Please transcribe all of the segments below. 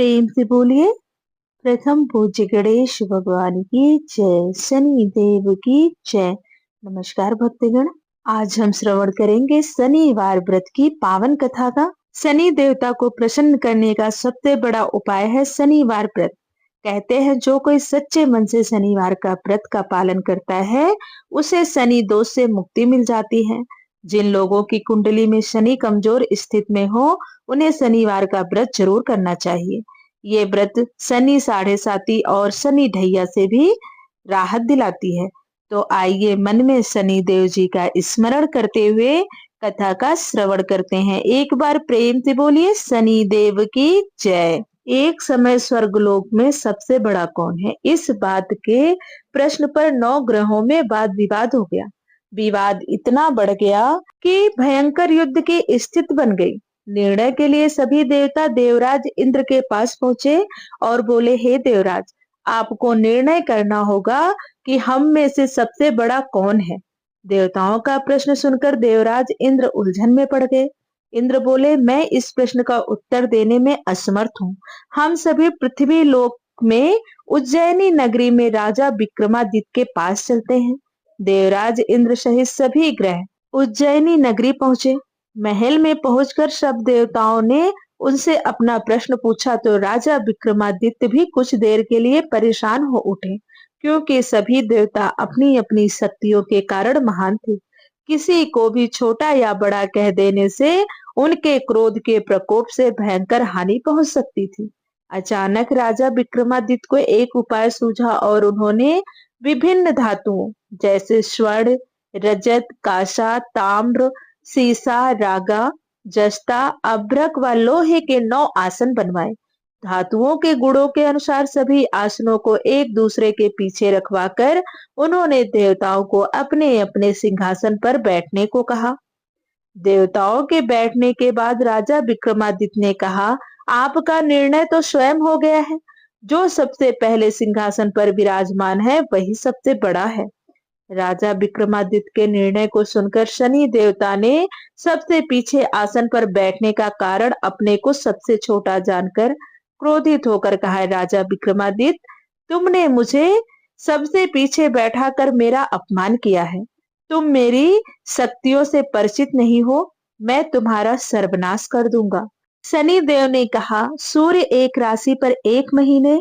प्रेम से बोलिए। प्रथम पूज्य गणेश भगवान की जय, शनि देव की जय। नमस्कार भक्तगण, आज हम श्रवण करेंगे शनिवार व्रत की पावन कथा का। शनि देवता को प्रसन्न करने का सबसे बड़ा उपाय है शनिवार व्रत। कहते हैं जो कोई सच्चे मन से शनिवार का व्रत का पालन करता है उसे शनि दोष से मुक्ति मिल जाती है। जिन लोगों की कुंडली में शनि कमजोर स्थित में हो उन्हें शनिवार का व्रत जरूर करना चाहिए। ये व्रत शनि साढ़े साती और शनि ढैया से भी राहत दिलाती है। तो आइए मन में शनि देव जी का स्मरण करते हुए कथा का श्रवण करते हैं। एक बार प्रेम से बोलिए शनि देव की जय। एक समय स्वर्गलोक में सबसे बड़ा कौन है, इस बात के प्रश्न पर 9 ग्रहों में वाद विवाद हो गया। विवाद इतना बढ़ गया कि भयंकर युद्ध की स्थिति बन गई। निर्णय के लिए सभी देवता देवराज इंद्र के पास पहुंचे और बोले, हे देवराज, आपको निर्णय करना होगा कि हम में से सबसे बड़ा कौन है। देवताओं का प्रश्न सुनकर देवराज इंद्र उलझन में पड़ गए। इंद्र बोले, मैं इस प्रश्न का उत्तर देने में असमर्थ हूँ। हम सभी पृथ्वी लोक में उज्जैनी नगरी में राजा विक्रमादित्य के पास चलते हैं। देवराज इंद्र सहित सभी ग्रह उज्जैनी नगरी पहुंचे। महल में पहुंचकर सब देवताओं ने उनसे अपना प्रश्न पूछा तो राजा विक्रमादित्य भी कुछ देर के लिए परेशान हो उठे, क्योंकि सभी देवता अपनी अपनी शक्तियों के कारण महान थे। किसी को भी छोटा या बड़ा कह देने से उनके क्रोध के प्रकोप से भयंकर हानि पहुंच सकती थी। अचानक राजा विक्रमादित्य को एक उपाय सूझा और उन्होंने विभिन्न धातुओं जैसे स्वर्ण, रजत, कांसा, ताम्र, सीसा, रागा, जस्ता, अभ्रक व लोहे के 9 आसन बनवाए। धातुओं के गुणों के अनुसार सभी आसनों को एक दूसरे के पीछे रखवाकर उन्होंने देवताओं को अपने अपने सिंहासन पर बैठने को कहा। देवताओं के बैठने के बाद राजा विक्रमादित्य ने कहा, आपका निर्णय तो स्वयं हो गया है। जो सबसे पहले सिंहासन पर विराजमान है वही सबसे बड़ा है। राजा विक्रमादित्य के निर्णय को सुनकर शनि देवता ने सबसे पीछे आसन पर बैठने का कारण अपने को सबसे छोटा जानकर क्रोधित होकर कहा, राजा विक्रमादित्य, तुमने मुझे सबसे पीछे बैठाकर मेरा अपमान किया है। तुम मेरी शक्तियों से परिचित नहीं हो, मैं तुम्हारा सर्वनाश कर दूंगा। शनि देव ने कहा, सूर्य एक राशि पर 1 महीने,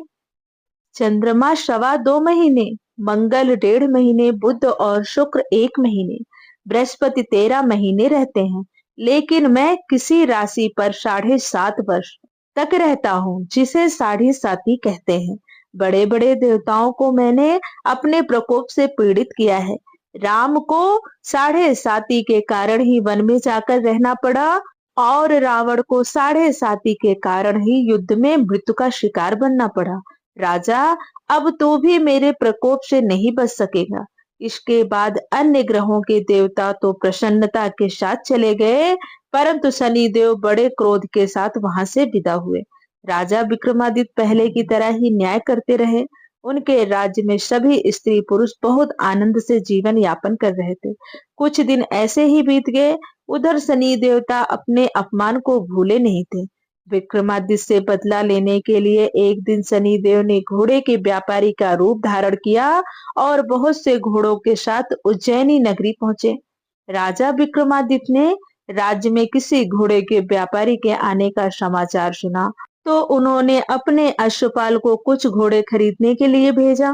चंद्रमा 2.25 महीने, मंगल 1.5 महीने, बुध और शुक्र 1 महीने, बृहस्पति 13 महीने रहते हैं। लेकिन मैं किसी राशि पर 7.5 वर्ष तक रहता हूँ, जिसे साढ़े साती कहते हैं। बड़े बड़े देवताओं को मैंने अपने प्रकोप से पीड़ित किया है। राम को साढ़े साती के कारण ही वन में जाकर रहना पड़ा और रावण को साढ़े साती के कारण ही युद्ध में मृत्यु का शिकार बनना पड़ा। राजा, अब तो भी मेरे प्रकोप से नहीं बच सकेगा। इसके बाद अन्य ग्रहों के देवता तो प्रसन्नता के साथ चले गए, परंतु शनिदेव बड़े क्रोध के साथ वहां से विदा हुए। राजा विक्रमादित्य पहले की तरह ही न्याय करते रहे। उनके राज्य में सभी स्त्री पुरुष बहुत आनंद से जीवन यापन कर रहे थे। कुछ दिन ऐसे ही बीत गए। उधर शनि देवता अपने अपमान को भूले नहीं थे। विक्रमादित्य से बदला लेने के लिए एक दिन शनि देव ने घोड़े के व्यापारी का रूप धारण किया और बहुत से घोड़ों के साथ उज्जैनी नगरी पहुंचे। राजा विक्रमादित्य ने राज्य में किसी घोड़े के व्यापारी के आने का समाचार सुना तो उन्होंने अपने अश्वपाल को कुछ घोड़े खरीदने के लिए भेजा।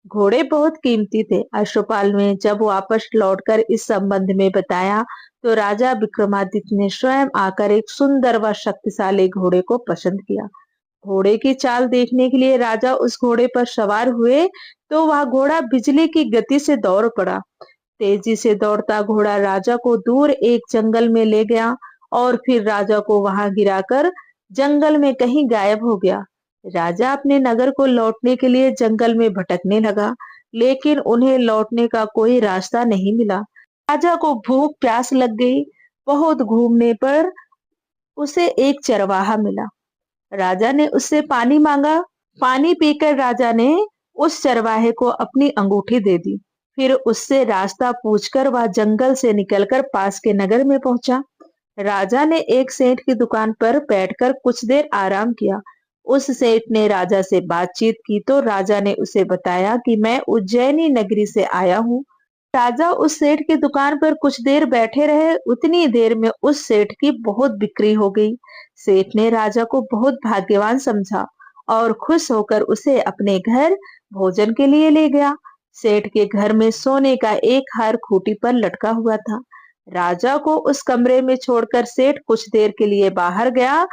घोड़े बहुत कीमती थे। अश्वपाल ने जब वापस लौटकर इस संबंध में बताया तो राजा विक्रमादित्य ने स्वयं आकर एक सुंदर व शक्तिशाली घोड़े को पसंद किया। घोड़े की चाल देखने के लिए राजा उस घोड़े पर सवार हुए तो वह घोड़ा बिजली की गति से दौड़ पड़ा। तेजी से दौड़ता घोड़ा राजा को दूर एक जंगल में ले गया और फिर राजा को वहां गिराकर जंगल में कहीं गायब हो गया। राजा अपने नगर को लौटने के लिए जंगल में भटकने लगा, लेकिन उन्हें लौटने का कोई रास्ता नहीं मिला। राजा को भूख प्यास लग गई। बहुत घूमने पर उसे एक चरवाहा मिला। राजा ने उससे पानी मांगा। पानी पीकर राजा ने उस चरवाहे को अपनी अंगूठी दे दी। फिर उससे रास्ता पूछकर वह जंगल से निकलकर पास के नगर में पहुंचा। राजा ने एक सेठ की दुकान पर बैठकर कुछ देर आराम किया उस सेठ ने राजा से बातचीत की तो राजा ने उसे बताया कि मैं उज्जैनी नगरी से आया हूँ। राजा उस सेठ की दुकान पर कुछ देर बैठे रहे। उतनी देर में उस सेठ की बहुत बिक्री हो गई। सेठ ने राजा को बहुत भाग्यवान समझा और खुश होकर उसे अपने घर भोजन के लिए ले गया। सेठ के घर में सोने का एक हार खूंटी पर लटका हुआ था। राजा को उस कमरे में छोड़कर सेठ कुछ देर के लिए बाहर गया।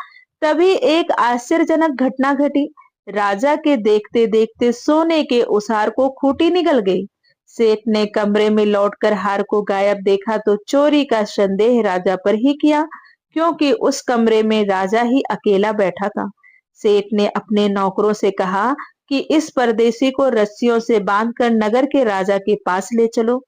तभी एक आश्चर्यजनक घटना घटी। राजा के देखते देखते सोने के उस हार को खूंटी निगल गई। सेठ ने कमरे में लौटकर हार को गायब देखा तो चोरी का संदेह राजा पर ही किया, क्योंकि उस कमरे में राजा ही अकेला बैठा था। सेठ ने अपने नौकरों से कहा कि इस परदेसी को रस्सियों से बांधकर नगर के राजा के पास ले चलो।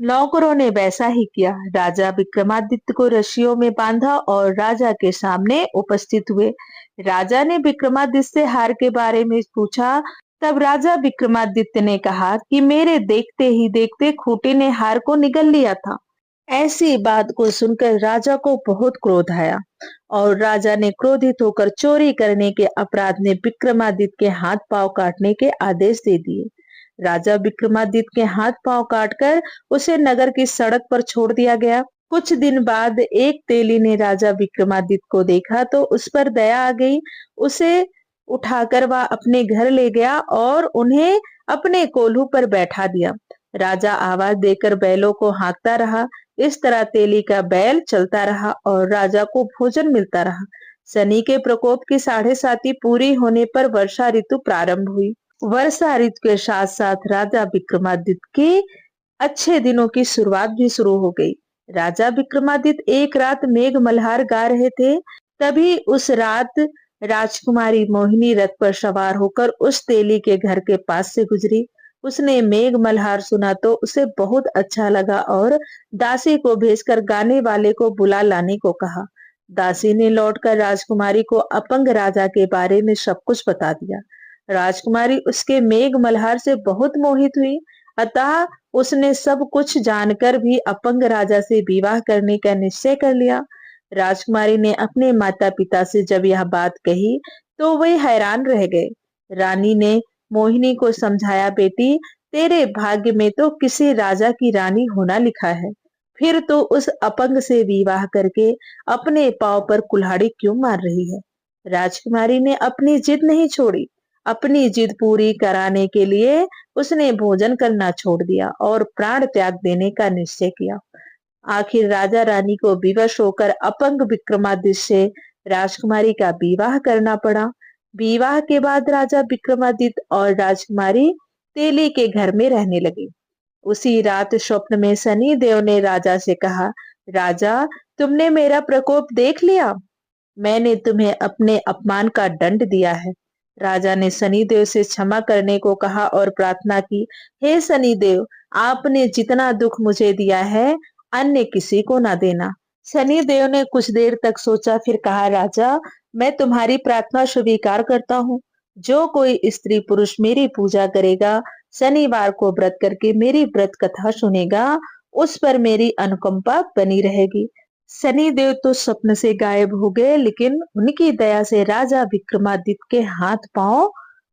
नौकरों ने वैसा ही किया। राजा विक्रमादित्य को रस्सियों में बांधा और राजा के सामने उपस्थित हुए। राजा ने विक्रमादित्य से हार के बारे में पूछा। तब राजा विक्रमादित्य ने कहा कि मेरे देखते ही देखते खूंटी ने हार को निगल लिया था। ऐसी बात को सुनकर राजा को बहुत क्रोध आया और राजा ने क्रोधित होकर चोरी करने के अपराध में विक्रमादित्य के हाथ पांव काटने के आदेश दे दिए। राजा विक्रमादित्य के हाथ पांव काटकर उसे नगर की सड़क पर छोड़ दिया गया। कुछ दिन बाद एक तेली ने राजा विक्रमादित्य को देखा तो उस पर दया आ गई। उसे उठाकर वह अपने घर ले गया और उन्हें अपने कोल्हू पर बैठा दिया। राजा आवाज देकर बैलों को हाँकता रहा। इस तरह तेली का बैल चलता रहा और राजा को भोजन मिलता रहा। शनि के प्रकोप की 7.5 पूरी होने पर वर्षा ऋतु प्रारंभ हुई। वर्षा ऋतु के साथ साथ राजा विक्रमादित्य के अच्छे दिनों की शुरुआत भी शुरू हो गई। राजा विक्रमादित्य एक रात मेघ मल्हार गा रहे थे। तभी उस रात राजकुमारी मोहिनी रथ पर सवार होकर उस तेली के घर के पास से गुजरी। उसने मेघ मल्हार सुना तो उसे बहुत अच्छा लगा और दासी को भेजकर गाने वाले को बुला लाने को कहा। दासी ने लौटकर राजकुमारी को अपंग राजा के बारे में सब कुछ बता दिया। राजकुमारी उसके मेघ मल्हार से बहुत मोहित हुई। अतः उसने सब कुछ जानकर भी अपंग राजा से विवाह करने का निश्चय कर लिया। राजकुमारी ने अपने माता पिता से जब यह बात कही तो वे हैरान रह गए। रानी ने मोहिनी को समझाया, बेटी तेरे भाग्य में तो किसी राजा की रानी होना लिखा है, फिर तो उस अपंग से विवाह करके अपने पांव पर कुल्हाड़ी क्यों मार रही है। राजकुमारी ने अपनी जिद नहीं छोड़ी। अपनी जिद पूरी कराने के लिए उसने भोजन करना छोड़ दिया और प्राण त्याग देने का निश्चय किया। आखिर राजा रानी को विवश होकर अपंग विक्रमादित्य से राजकुमारी का विवाह करना पड़ा। विवाह के बाद राजा विक्रमादित्य और राजकुमारी तेली के घर में रहने लगे। उसी रात स्वप्न में शनि देव ने राजा से कहा, राजा तुमने मेरा प्रकोप देख लिया। मैंने तुम्हें अपने अपमान का दंड दिया है। राजा ने शनिदेव से क्षमा करने को कहा और प्रार्थना की, हे शनिदेव, आपने जितना दुख मुझे दिया है अन्य किसी को ना देना। शनिदेव ने कुछ देर तक सोचा, फिर कहा, राजा मैं तुम्हारी प्रार्थना स्वीकार करता हूँ। जो कोई स्त्री पुरुष मेरी पूजा करेगा, शनिवार को व्रत करके मेरी व्रत कथा सुनेगा, उस पर मेरी अनुकंपा बनी रहेगी। शनिदेव तो स्वप्न से गायब हो गए, लेकिन उनकी दया से राजा विक्रमादित्य के हाथ पांव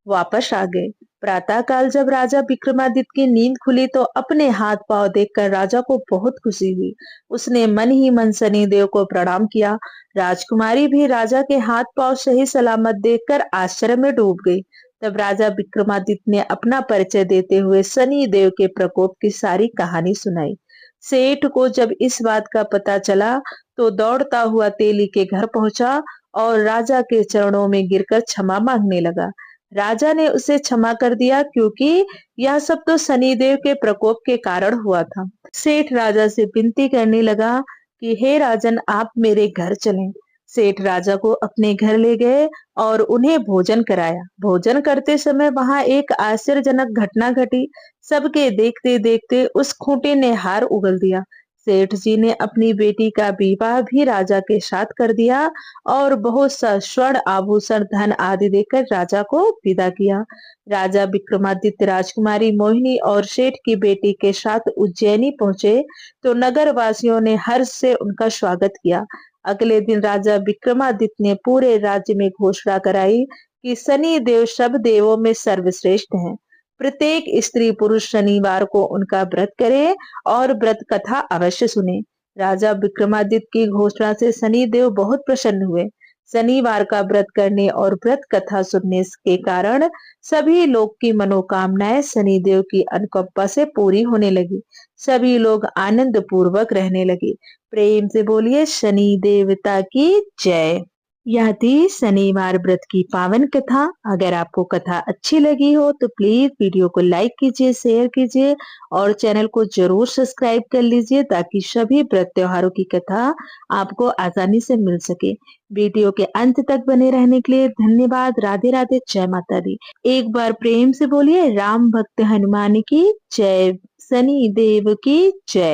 वापस आ गए। प्रातः काल जब राजा विक्रमादित्य की नींद खुली तो अपने हाथ पांव देखकर राजा को बहुत खुशी हुई। उसने मन ही मन शनिदेव को प्रणाम किया। राजकुमारी भी राजा के हाथ पांव सही सलामत देखकर आश्चर्य में डूब गई। तब राजा विक्रमादित्य ने अपना परिचय देते हुए शनिदेव के प्रकोप की सारी कहानी सुनाई। सेठ को जब इस बात का पता चला तो दौड़ता हुआ तेली के घर पहुंचा और राजा के चरणों में गिरकर क्षमा मांगने लगा। राजा ने उसे क्षमा कर दिया, क्योंकि यह सब तो शनिदेव के प्रकोप के कारण हुआ था। सेठ राजा से विनती करने लगा कि हे राजन, आप मेरे घर चलें। सेठ राजा को अपने घर ले गए और उन्हें भोजन कराया। भोजन करते समय वहां एक आश्चर्यजनक घटना घटी। सबके देखते देखते उस खूंटे ने हार उगल दिया। सेठ जी ने अपनी बेटी का विवाह भी राजा के साथ कर दिया और बहुत सा स्वर्ण आभूषण धन आदि देकर राजा को विदा किया। राजा विक्रमादित्य राजकुमारी मोहिनी और सेठ की बेटी के साथ उज्जैनी पहुंचे तो नगर वासियों ने हर्ष से उनका स्वागत किया। अगले दिन राजा विक्रमादित्य ने पूरे राज्य में घोषणा कराई कि शनि देव सब देवों में सर्वश्रेष्ठ हैं। प्रत्येक स्त्री पुरुष शनिवार को उनका व्रत करे और व्रत कथा अवश्य सुने। राजा विक्रमादित्य की घोषणा से शनि देव बहुत प्रसन्न हुए। शनिवार का व्रत करने और व्रत कथा सुनने के कारण सभी लोग की मनोकामनाएं शनि देव की अनुकंपा से पूरी होने लगी। सभी लोग आनंद पूर्वक रहने लगे। प्रेम से बोलिए शनि देवता की जय। यह थी शनिवार व्रत की पावन कथा। अगर आपको कथा अच्छी लगी हो तो प्लीज वीडियो को लाइक कीजिए, शेयर कीजिए और चैनल को जरूर सब्सक्राइब कर लीजिए ताकि सभी व्रत त्योहारों की कथा आपको आसानी से मिल सके। वीडियो के अंत तक बने रहने के लिए धन्यवाद। राधे राधे, जय माता दी। एक बार प्रेम से बोलिए राम भक्त हनुमान की जय, शनि देव की जय।